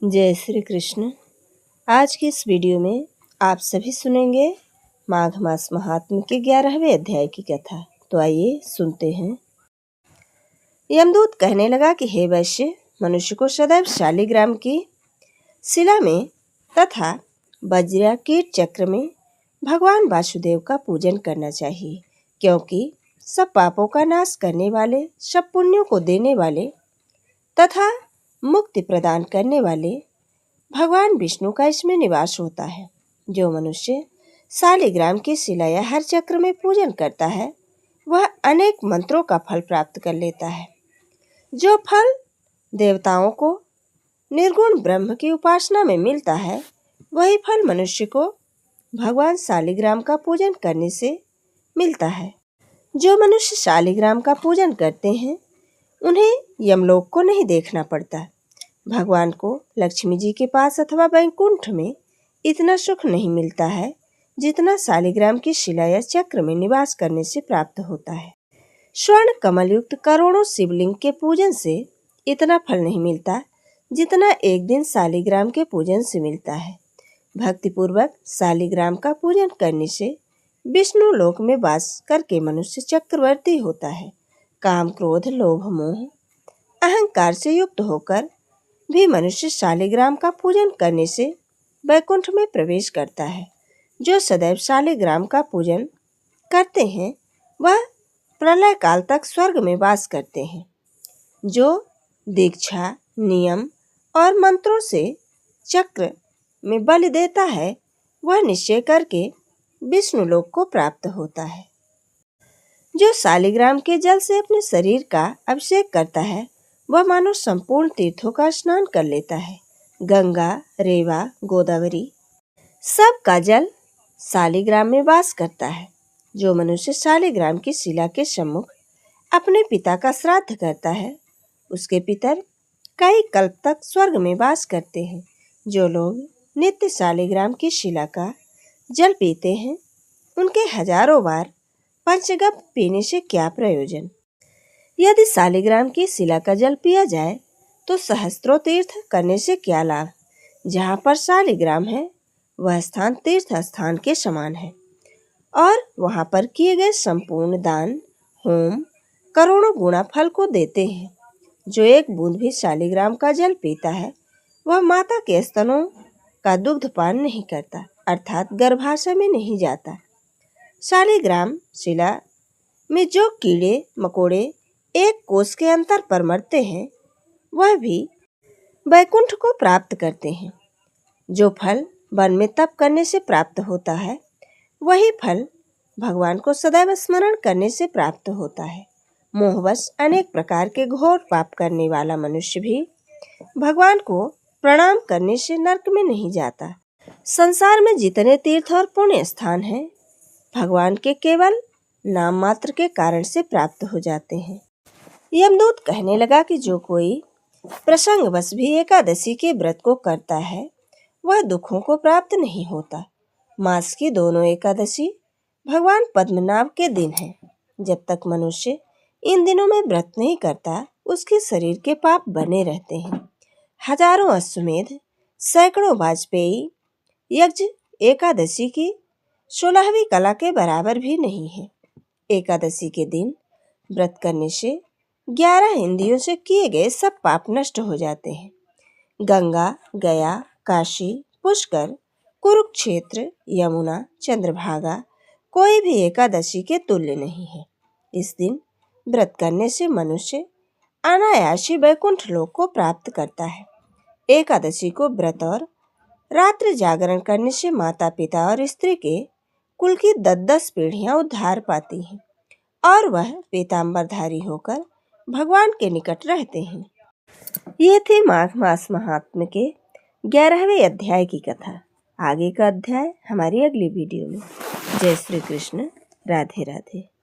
जय श्री कृष्ण। आज की इस वीडियो में आप सभी सुनेंगे माघ मास महात्म्य के 11वें अध्याय की कथा। तो आइए सुनते हैं। यमदूत कहने लगा कि हे वैश्य, मनुष्य को सदैव शालिग्राम की शिला में तथा वज्र कीट चक्र में भगवान वासुदेव का पूजन करना चाहिए, क्योंकि सब पापों का नाश करने वाले, सब पुण्यों को देने वाले तथा मुक्ति प्रदान करने वाले भगवान विष्णु का इसमें निवास होता है। जो मनुष्य शालिग्राम की शिला या हर चक्र में पूजन करता है, वह अनेक मंत्रों का फल प्राप्त कर लेता है। जो फल देवताओं को निर्गुण ब्रह्म की उपासना में मिलता है, वही फल मनुष्य को भगवान शालिग्राम का पूजन करने से मिलता है। जो मनुष्य शालिग्राम का पूजन करते हैं, उन्हें यमलोक को नहीं देखना पड़ता। भगवान को लक्ष्मी जी के पास अथवा वैकुंठ में इतना सुख नहीं मिलता है जितना शालिग्राम की शिला या चक्र में निवास करने से प्राप्त होता है। स्वर्ण कमल युक्त करोड़ों शिवलिंग के पूजन से इतना फल नहीं मिलता जितना एक दिन शालिग्राम के पूजन से मिलता है। भक्तिपूर्वक शालिग्राम का पूजन करने से विष्णु लोक में वास करके मनुष्य चक्रवर्ती होता है। काम, क्रोध, लोभ, मोह, अहंकार से युक्त होकर भी मनुष्य शालिग्राम का पूजन करने से वैकुंठ में प्रवेश करता है। जो सदैव शालिग्राम का पूजन करते हैं, वह प्रलय काल तक स्वर्ग में वास करते हैं। जो दीक्षा, नियम और मंत्रों से चक्र में बलि देता है, वह निश्चय करके विष्णु लोक को प्राप्त होता है। जो शालिग्राम के जल से अपने शरीर का अभिषेक करता है, वह मानो संपूर्ण तीर्थों का स्नान कर लेता है। गंगा, रेवा, गोदावरी सब का जल शालिग्राम में वास करता है। जो मनुष्य शालिग्राम की शिला के सम्मुख अपने पिता का श्राद्ध करता है, उसके पितर कई कल्प तक स्वर्ग में वास करते हैं। जो लोग नित्य शालिग्राम की शिला का जल पीते हैं, उनके हजारों बार पंचगव्य पीने से क्या प्रयोजन। यदि शालिग्राम की शिला का जल पिया जाए तो सहस्त्रों तीर्थ करने से क्या लाभ। जहाँ पर शालिग्राम है, वह स्थान तीर्थ स्थान के समान है और वहाँ पर किए गए संपूर्ण दान, होम करोड़ों गुना फल को देते हैं। जो एक बूंद भी शालिग्राम का जल पीता है, वह माता के स्तनों का दुग्धपान नहीं करता, अर्थात गर्भाशय में नहीं जाता। शालिग्राम शिला में जो कीड़े मकोड़े एक कोस के अंतर पर मरते हैं, वह भी वैकुंठ को प्राप्त करते हैं। जो फल वन में तप करने से प्राप्त होता है, वही फल भगवान को सदैव स्मरण करने से प्राप्त होता है। मोहवश अनेक प्रकार के घोर पाप करने वाला मनुष्य भी भगवान को प्रणाम करने से नरक में नहीं जाता। संसार में जितने तीर्थ और पुण्य स्थान हैं, भगवान के केवल नाम मात्र के कारण से प्राप्त हो जाते हैं। यमदूत कहने लगा कि जो कोई प्रसंगवश भी एकादशी के व्रत को करता है, वह दुखों को प्राप्त नहीं होता। मास की दोनों एकादशी भगवान पद्मनाभ के दिन है। जब तक मनुष्य इन दिनों में व्रत नहीं करता, उसके शरीर के पाप बने रहते हैं। हजारों अश्वमेध, सैकड़ों वाजपेयी यज्ञ एकादशी की 16वीं कला के बराबर भी नहीं है। एकादशी के दिन व्रत करने से 11 इंद्रियों से किए गए सब पाप नष्ट हो जाते हैं। गंगा, गया, काशी, पुष्कर, कुरुक्षेत्र, यमुना, चंद्रभागा कोई भी एकादशी के तुल्य नहीं है। इस दिन व्रत करने से मनुष्य अनायासी वैकुंठ लोक को प्राप्त करता है। एकादशी को व्रत और रात्रि जागरण करने से माता पिता और स्त्री के कुल की 10-10 पीढ़ियां उद्धार पाती हैं और वह पीताम्बरधारी होकर भगवान के निकट रहते हैं। ये थी माघ मास महात्म्य के 11वें अध्याय की कथा। आगे का अध्याय हमारी अगली वीडियो में। जय श्री कृष्ण। राधे राधे।